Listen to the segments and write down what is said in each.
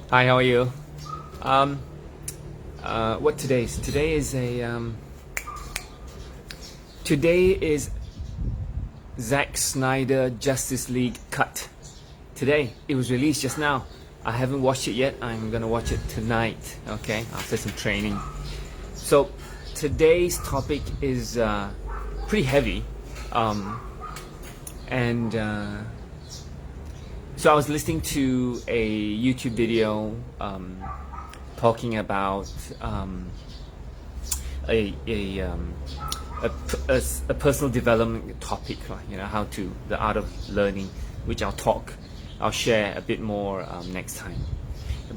Hi, how are you? Um, what today is? Today is Zack Snyder Justice League cut. Today, it was released just now. I haven't watched it yet. I'm gonna watch it tonight. Okay, after some training. So today's topic is pretty heavy, and so I was listening to a YouTube video talking about a, a, um, a personal development topic, you know, the art of learning, which I'll share a bit more next time.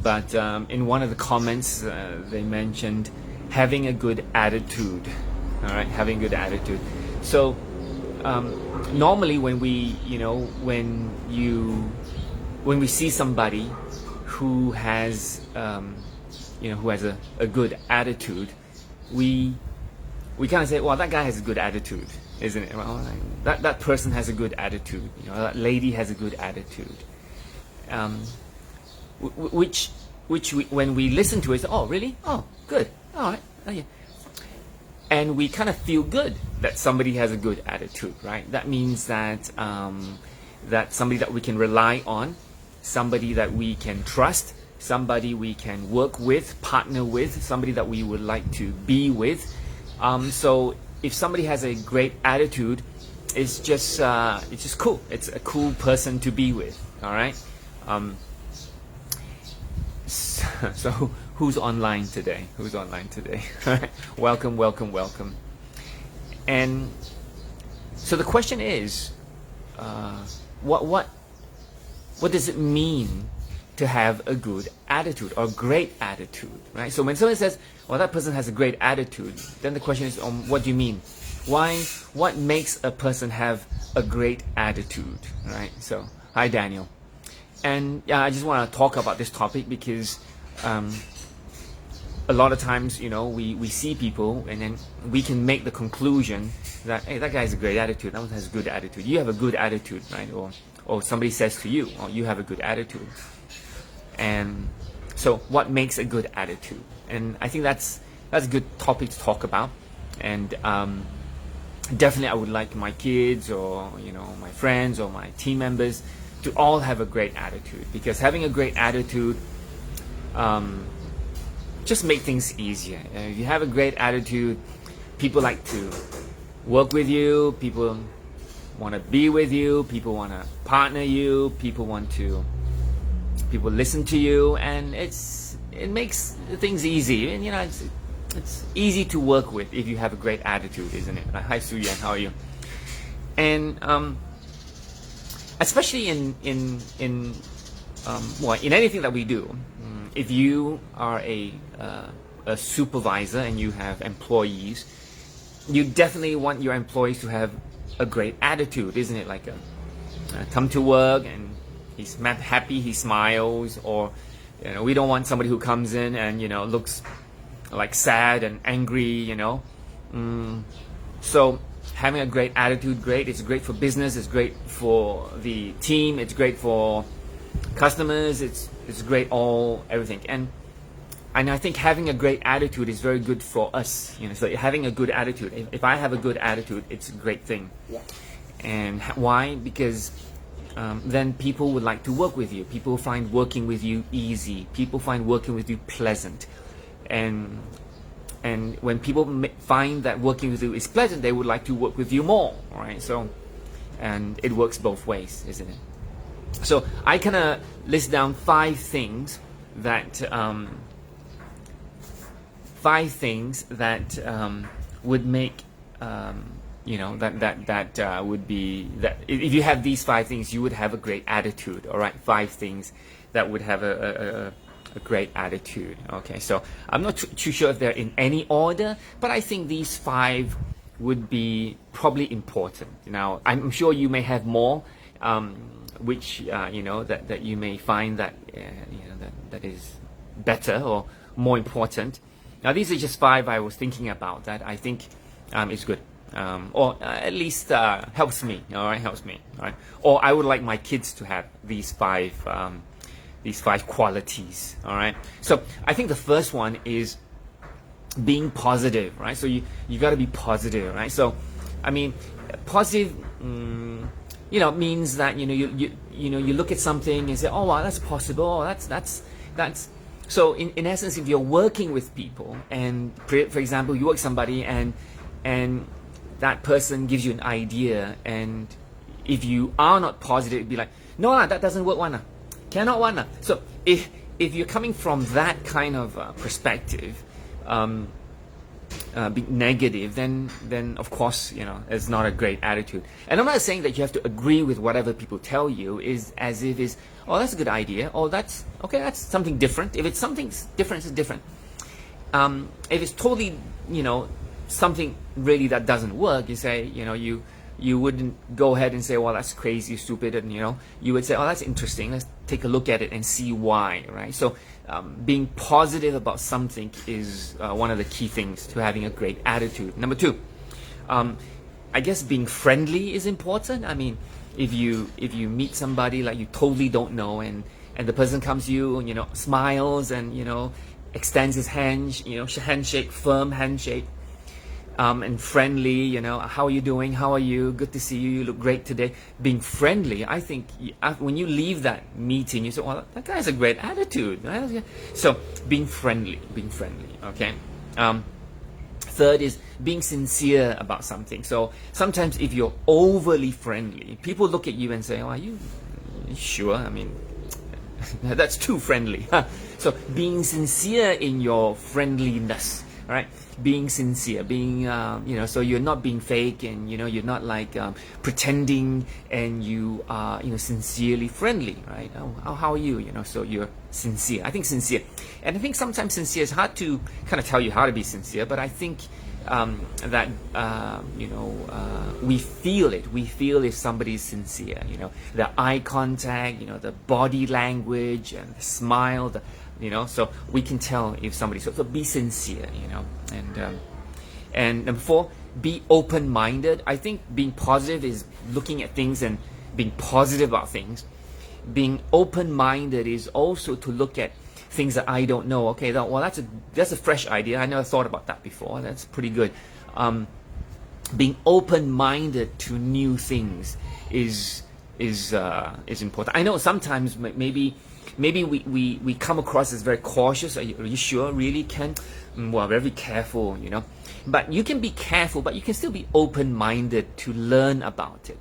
But in one of the comments, they mentioned having a good attitude. All right, having a good attitude. So normally when we see somebody who has who has a good attitude, we kind of say, well, that guy has a good attitude, isn't it? Well, that person has a good attitude. You know, that lady has a good attitude. Which when we listen to it, say, oh, really? Oh, good. All right. Oh, yeah. And we kind of feel good that somebody has a good attitude, right? That means that that somebody that we can rely on, somebody that we can trust, somebody we can work with, partner with, somebody that we would like to be with. So if somebody has a great attitude, it's just cool. It's a cool person to be with. All right. So who's online today? Who's online today? Welcome, welcome, welcome. And so the question is, what does it mean to have a good attitude or great attitude, right? So when someone says, well, that person has a great attitude, then the question is, what do you mean? What makes a person have a great attitude, right? So, hi Daniel. And yeah, I just want to talk about this topic because a lot of times, we see people and then we can make the conclusion that, hey, that guy has a great attitude, that one has a good attitude. You have a good attitude, right? Or somebody says to you, oh, you have a good attitude. And so what makes a good attitude? And I think that's a good topic to talk about. And definitely I would like my kids or my friends or my team members to all have a great attitude, because having a great attitude just make things easier. If you have a great attitude, people like to work with you, people want to be with you, people want to partner you, people listen to you, and it makes things easy. And it's easy to work with if you have a great attitude, isn't it? Hi Suyan, how are you? And especially in anything that we do, if you are a supervisor and you have employees, you definitely want your employees to have a great attitude, isn't it? Like come to work and he's happy, he smiles, or we don't want somebody who comes in and looks like sad and angry. So having a great attitude, it's great for business, it's great for the team, it's great for customers, it's great everything. And I think having a great attitude is very good for us. So having a good attitude, if I have a good attitude, it's a great thing. Yeah. And why? Because then people would like to work with you. People find working with you easy. People find working with you pleasant. And when people find that working with you is pleasant, they would like to work with you more, right? So, and it works both ways, isn't it? So I kind of list down five things that would make would be that if you have these five things, you would have a great attitude. All right, five things that would have a great attitude. Okay, so I'm not too sure if they're in any order, but I think these five would be probably important. Now, I'm sure you may have more, which that you may find that that is better or more important. Now, these are just five I was thinking about that I think is good, or at least helps me. All right, helps me. All right, or I would like my kids to have these five these 5 qualities. All right. So I think the first one is being positive, right? So you got to be positive, right? So I mean, positive, means that you look at something and say, oh wow, that's possible. Oh, that's. So in essence, if you're working with people, and for example, you work with somebody and that person gives you an idea, and if you are not positive, it'd be like, no, that doesn't work, one, cannot, one. So if you're coming from that kind of perspective, be negative, then of course it's not a great attitude. And I'm not saying that you have to agree with whatever people tell you, is as if it's, oh, that's a good idea, oh, that's okay, that's something different. If it's something different, it's different. If it's totally something really that doesn't work, you say, you wouldn't go ahead and say, well, that's crazy, stupid, and you would say, oh, that's interesting, let's take a look at it and see why, right? So being positive about something is one of the key things to having a great attitude. Number 2, I guess being friendly is important. I mean, if you meet somebody like you totally don't know, and the person comes to you and smiles and extends his hand, handshake, firm handshake, and friendly, how are you doing? How are you? Good to see you. You look great today. Being friendly, I think when you leave that meeting, you say, well, that guy has a great attitude. Right? So being friendly, okay? Third is being sincere about something. So sometimes if you're overly friendly, people look at you and say, oh, are you sure? I mean, that's too friendly. So being sincere in your friendliness, right? Being sincere, being so you're not being fake, and you're not like pretending, and you are sincerely friendly, right? Oh, how are you? So you're sincere. I think sincere, and I think sometimes sincere is hard to kind of tell you how to be sincere, but I think that we feel it. We feel if somebody's sincere. The eye contact, the body language, and the smile, so we can tell if somebody. So be sincere, and number 4, be open-minded. I think being positive is looking at things and being positive about things. Being open-minded is also to look at things that I don't know. Okay, well, that's a fresh idea. I never thought about that before. That's pretty good. Being open-minded to new things is important. I know sometimes maybe we come across as very cautious. Are you sure? Really, Ken? Well, very careful, But you can be careful, but you can still be open-minded to learn about it.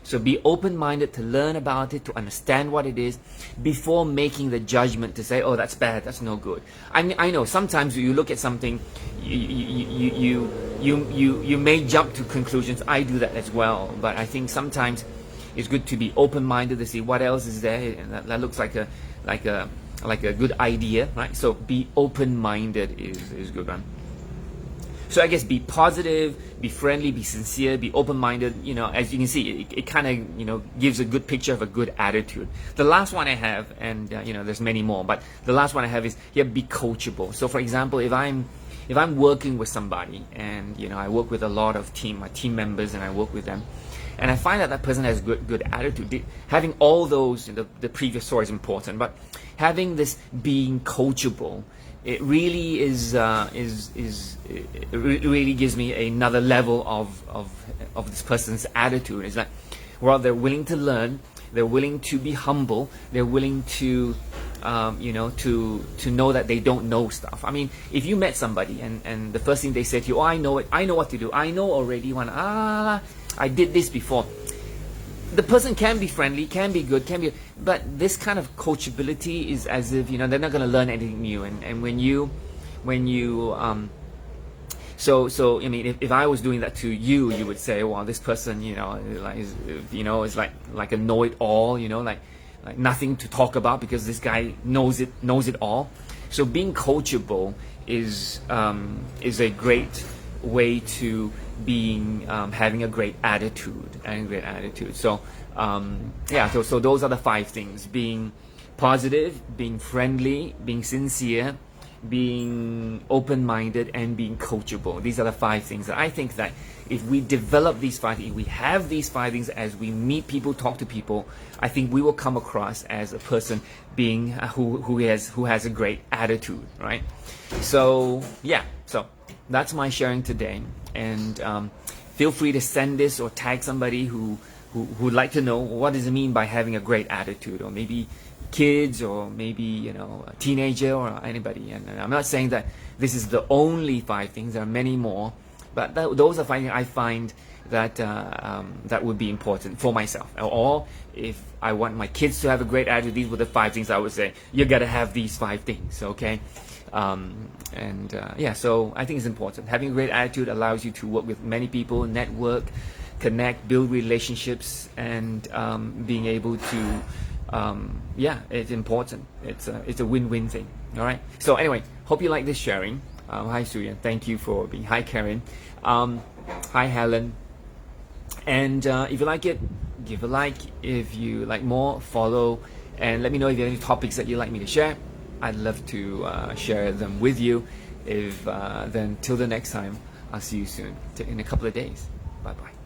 So be open-minded to learn about it, to understand what it is, before making the judgment to say, oh, that's bad, that's no good. I know sometimes you look at something, you may jump to conclusions. I do that as well. But I think sometimes it's good to be open-minded to see what else is there, and that looks like a good idea, right? So be open-minded is good, right? So I guess be positive, be friendly, be sincere, be open-minded. As you can see, it kind of gives a good picture of a good attitude. The last one I have, and there's many more, but the last one I have is be coachable. So for example, if I'm working with somebody, and I work with a lot of my team members, and I work with them, and I find that person has good attitude. Having all those in the previous story is important, but having this being coachable, it really it really gives me another level of this person's attitude. It's like, well, they're willing to learn, they're willing to be humble, they're willing to to know that they don't know stuff. I mean, if you met somebody and the first thing they said to you, oh, I know what to do, I know already, I did this before. The person can be friendly, can be good, but this kind of coachability is as if they're not going to learn anything new. And when you so I mean, if I was doing that to you, you would say, well, this person is like a know-it-all, like nothing to talk about because this guy knows it all. So being coachable is a great way to being having a great attitude So so those are the 5 things: being positive, being friendly, being sincere, being open-minded, and being coachable. These are the 5 things that I think that if we develop these 5 things, we have these 5 things as we meet people, talk to people, I think we will come across as a person being who has a great attitude, right? So yeah, so that's my sharing today, and feel free to send this or tag somebody who would like to know what does it mean by having a great attitude, or maybe kids, or maybe a teenager, or anybody. And I'm not saying that this is the only 5 things. There are many more, but those are 5 things I find that that would be important for myself. Or if I want my kids to have a great attitude, these were the 5 things I would say. You gotta have these 5 things, okay? Yeah, so I think it's important. Having a great attitude allows you to work with many people, network, connect, build relationships, and being able to yeah, it's important. It's a win-win thing. All right. So anyway, hope you like this sharing. Hi Suyan, thank you for being. Hi Karen. Hi Helen. And if you like it, give a like. If you like more, follow, and let me know if you have any topics that you'd like me to share. I'd love to share them with you. If then till the next time, I'll see you soon in a couple of days. Bye bye.